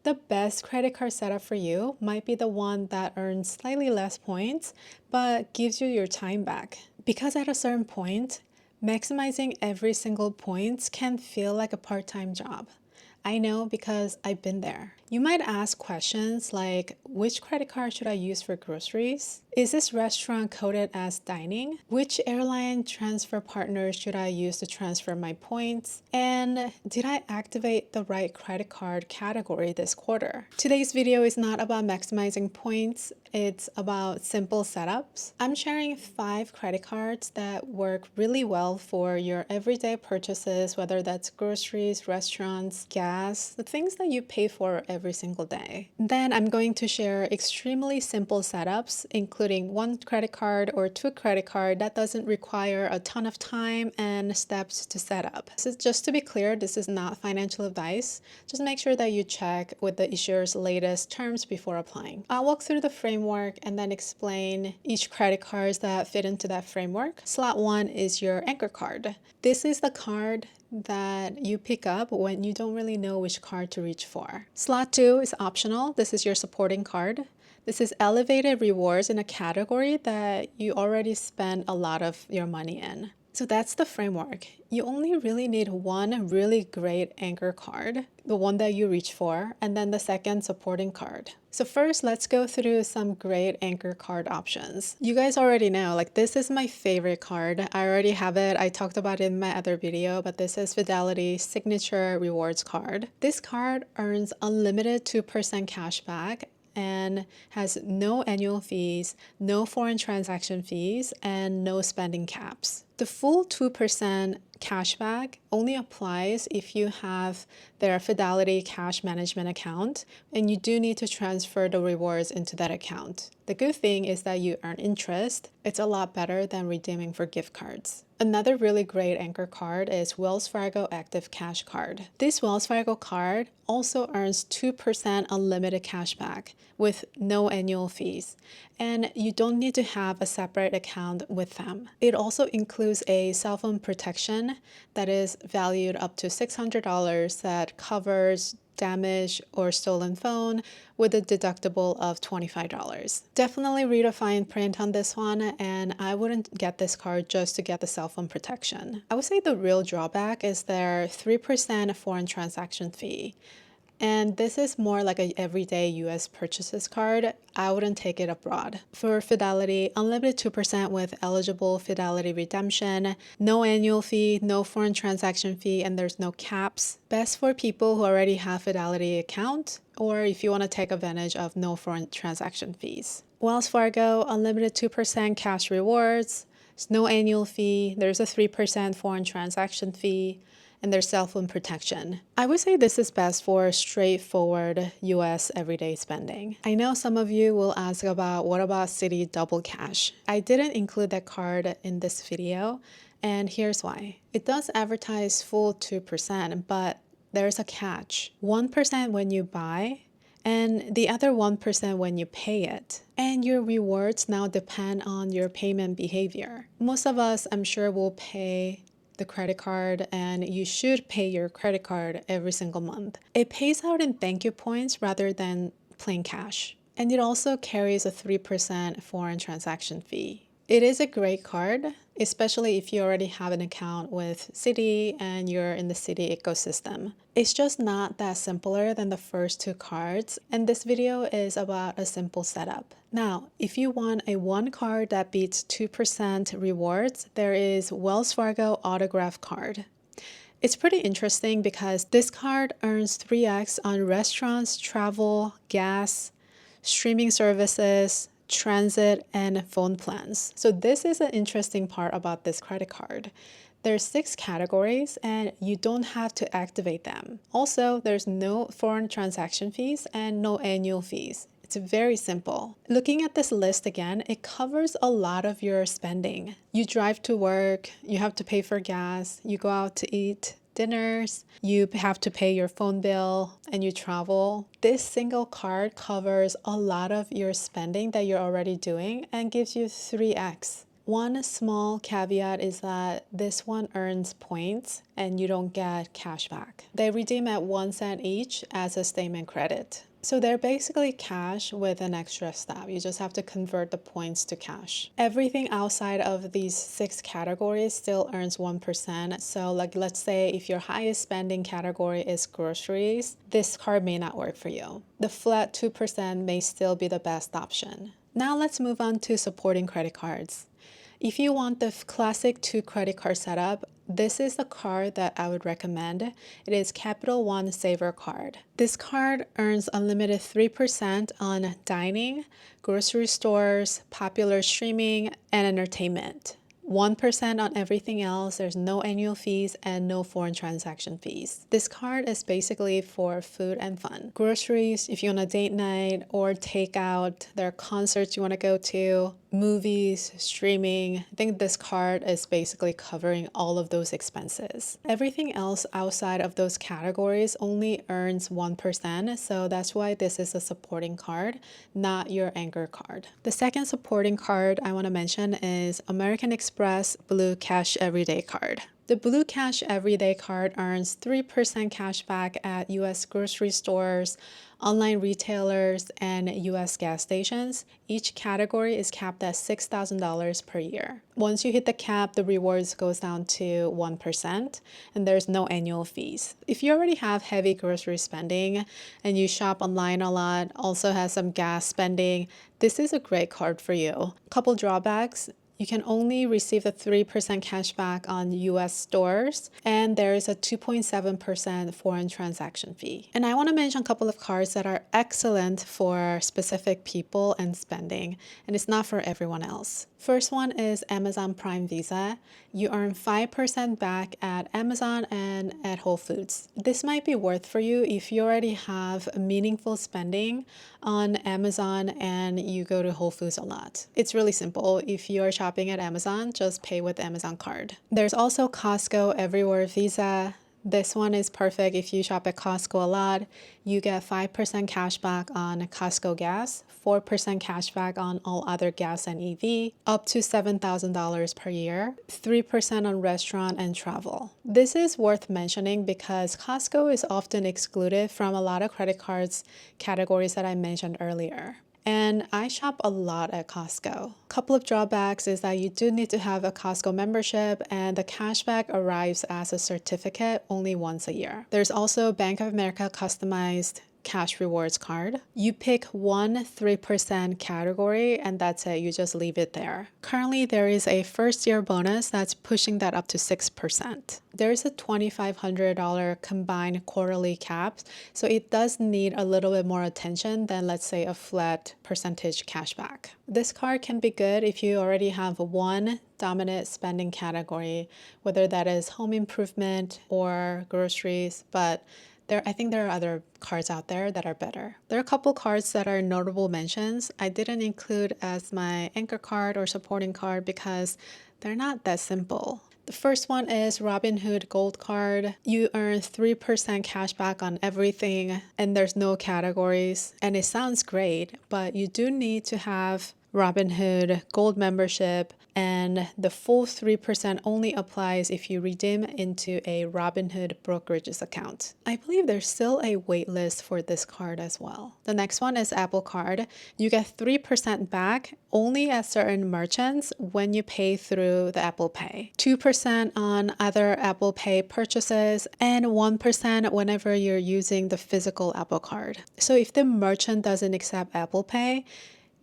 The best credit card setup for you might be the one that earns slightly less points, but gives you your time back. Because at a certain point, maximizing every single point can feel like a part-time job. I know because I've been there. You might ask questions like, which credit card should I use for groceries? Is this restaurant coded as dining? Which airline transfer partner should I use to transfer my points? And did I activate the right credit card category this quarter? Today's video is not about maximizing points. It's about simple setups. I'm sharing 5 credit cards that work really well for your everyday purchases, whether that's groceries, restaurants, gas, the things that you pay for every single day. Then I'm going to share extremely simple setups, including 1 credit card or 2 credit card that doesn't require a ton of time and steps to set up. So just to be clear, this is not financial advice. Just make sure that you check with the issuer's latest terms before applying. I'll walk through the framework and then explain each credit cards that fit into that framework. Slot 1 is your anchor card. This is the card that you pick up when you don't really know which card to reach for. Slot 2 is optional. This is your supporting card. This is elevated rewards in a category that you already spend a lot of your money in. So that's the framework. You only really need one really great anchor card, the one that you reach for, and then the second supporting card. So first, let's go through some great anchor card options. You guys already know, like this is my favorite card. I already have it. I talked about it in my other video, but this is Fidelity Signature Rewards card. This card earns unlimited 2% cash back and has no annual fees, no foreign transaction fees, and no spending caps. The full 2% cashback only applies if you have their Fidelity cash management account, and you do need to transfer the rewards into that account. The good thing is that you earn interest. It's a lot better than redeeming for gift cards. Another really great anchor card is Wells Fargo Active Cash Card. This Wells Fargo card also earns 2% unlimited cashback with no annual fees, and you don't need to have a separate account with them. It also includes a cell phone protection that is valued up to $600 that covers damaged or stolen phone with a deductible of $25. Definitely read a fine print on this one, and I wouldn't get this card just to get the cell phone protection. I would say the real drawback is their 3% foreign transaction fee. And this is more like an everyday US purchases card. I wouldn't take it abroad. For Fidelity, unlimited 2% with eligible Fidelity redemption, no annual fee, no foreign transaction fee, and there's no caps. Best for people who already have Fidelity account, or if you want to take advantage of no foreign transaction fees. Wells Fargo, unlimited 2% cash rewards, no annual fee, there's a 3% foreign transaction fee, and their cell phone protection. I would say this is best for straightforward US everyday spending. I know some of you will ask about what about Citi Double Cash? I didn't include that card in this video, and here's why. It does advertise full 2%, but there's a catch. 1% when you buy, and the other 1% when you pay it. And your rewards now depend on your payment behavior. Most of us, I'm sure, will pay the credit card, and you should pay your credit card every single month. It pays out in thank you points rather than plain cash. And it also carries a 3% foreign transaction fee. It is a great card, especially if you already have an account with Citi and you're in the Citi ecosystem. It's just not that simpler than the first 2 cards, and this video is about a simple setup. Now, if you want a one card that beats 2% rewards, there is Wells Fargo Autograph Card. It's pretty interesting because this card earns 3x on restaurants, travel, gas, streaming services, transit, and phone plans. So this is an interesting part about this credit card. There's 6 categories and you don't have to activate them. Also, there's no foreign transaction fees and no annual fees. It's very simple. Looking at this list again, it covers a lot of your spending. You drive to work, you have to pay for gas, you go out to eat dinners, you have to pay your phone bill, and you travel. This single card covers a lot of your spending that you're already doing and gives you 3x. One small caveat is that this one earns points and you don't get cash back. They redeem at 1 cent each as a statement credit. So they're basically cash with an extra step. You just have to convert the points to cash. Everything outside of these 6 categories still earns 1%. So like let's say if your highest spending category is groceries, this card may not work for you. The flat 2% may still be the best option. Now let's move on to supporting credit cards. If you want the classic 2 credit card setup, this is the card that I would recommend. It is Capital One Savor card. This card earns unlimited 3% on dining, grocery stores, popular streaming, and entertainment. 1% on everything else. There's no annual fees and no foreign transaction fees. This card is basically for food and fun. Groceries, if you're on a date night or takeout, there are concerts you want to go to, movies, streaming. I think this card is basically covering all of those expenses. Everything else outside of those categories only earns 1%, so that's why this is a supporting card, not your anchor card. The second supporting card I want to mention is American Express Blue Cash Everyday Card. The Blue Cash Everyday Card earns 3% cash back at US grocery stores, online retailers, and US gas stations. Each category is capped at $6,000 per year. Once you hit the cap, the rewards goes down to 1%, and there's no annual fees. If you already have heavy grocery spending and you shop online a lot, also has some gas spending, this is a great card for you. Couple drawbacks. You can only receive the 3% cash back on US stores, and there is a 2.7% foreign transaction fee. And I want to mention a couple of cards that are excellent for specific people and spending, and it's not for everyone else. First one is Amazon Prime Visa. You earn 5% back at Amazon and at Whole Foods. This might be worth for you if you already have meaningful spending on Amazon and you go to Whole Foods a lot. It's really simple. If you're shopping at Amazon, just pay with Amazon card. There's also Costco Everywhere Visa. This one is perfect if you shop at Costco a lot. You get 5% cash back on Costco gas, 4% cash back on all other gas and EV, up to $7,000 per year, 3% on restaurant and travel. This is worth mentioning because Costco is often excluded from a lot of credit cards categories that I mentioned earlier. And I shop a lot at Costco. Couple of drawbacks is that you do need to have a Costco membership, and the cashback arrives as a certificate only once a year. There's also Bank of America customized cash rewards card. You pick one 3% category and that's it. You just leave it there. Currently, there is a first year bonus that's pushing that up to 6%. There is a $2,500 combined quarterly cap, so it does need a little bit more attention than, let's say, a flat percentage cashback. This card can be good if you already have one dominant spending category, whether that is home improvement or groceries, but I think there are other cards out there that are better. There are a couple cards that are notable mentions. I didn't include as my anchor card or supporting card because they're not that simple. The first one is Robinhood Gold Card. You earn 3% cash back on everything, and there's no categories. And it sounds great, but you do need to have Robinhood Gold membership, and the full 3% only applies if you redeem into a Robinhood brokerages account. I believe there's still a wait list for this card as well. The next one is Apple Card. You get 3% back only at certain merchants when you pay through the Apple Pay, 2% on other Apple Pay purchases, and 1% whenever you're using the physical Apple Card. So if the merchant doesn't accept Apple Pay,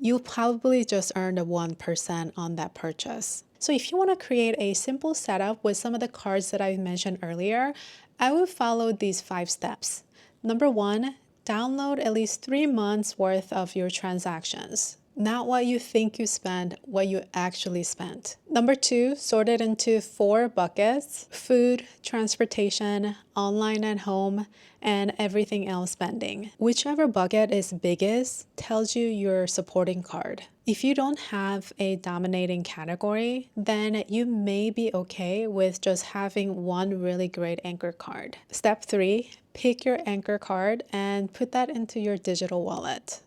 you'll probably just earn the 1% on that purchase. So if you want to create a simple setup with some of the cards that I mentioned earlier, I would follow these 5 steps. Number 1, download at least 3 months worth of your transactions. Not what you think you spent, what you actually spent. Number 2, sort it into 4 buckets: food, transportation, online and home, and everything else spending. Whichever bucket is biggest tells you your supporting card. If you don't have a dominating category, then you may be okay with just having one really great anchor card. Step 3, pick your anchor card and put that into your digital wallet.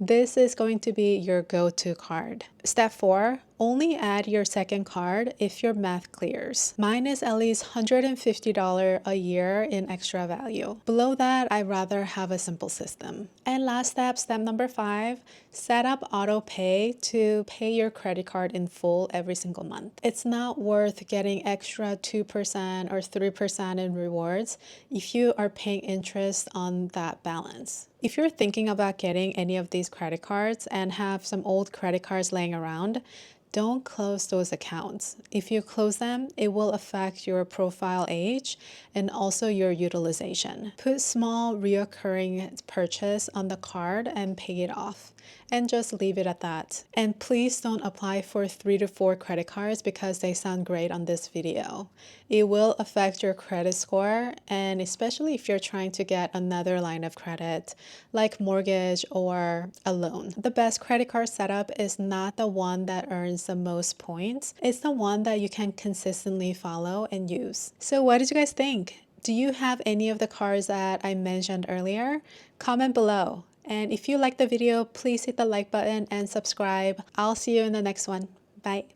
This is going to be your go-to card. Step 4, only add your second card if your math clears. Mine is at least $150 a year in extra value. Below that, I'd rather have a simple system. And last step, step number 5, set up auto pay to pay your credit card in full every single month. It's not worth getting extra 2% or 3% in rewards if you are paying interest on that balance. If you're thinking about getting any of these credit cards and have some old credit cards laying around, don't close those accounts. If you close them, it will affect your profile age and also your utilization. Put small reoccurring purchase on the card and pay it off, and just leave it at that. And please don't apply for 3 to 4 credit cards because they sound great on this video. It will affect your credit score, and especially if you're trying to get another line of credit like mortgage or a loan. The best credit card setup is not the one that earns the most points. It's the one that you can consistently follow and use. So what did you guys think? Do you have any of the cards that I mentioned earlier? Comment below. And if you liked the video, please hit the like button and subscribe. I'll see you in the next one. Bye.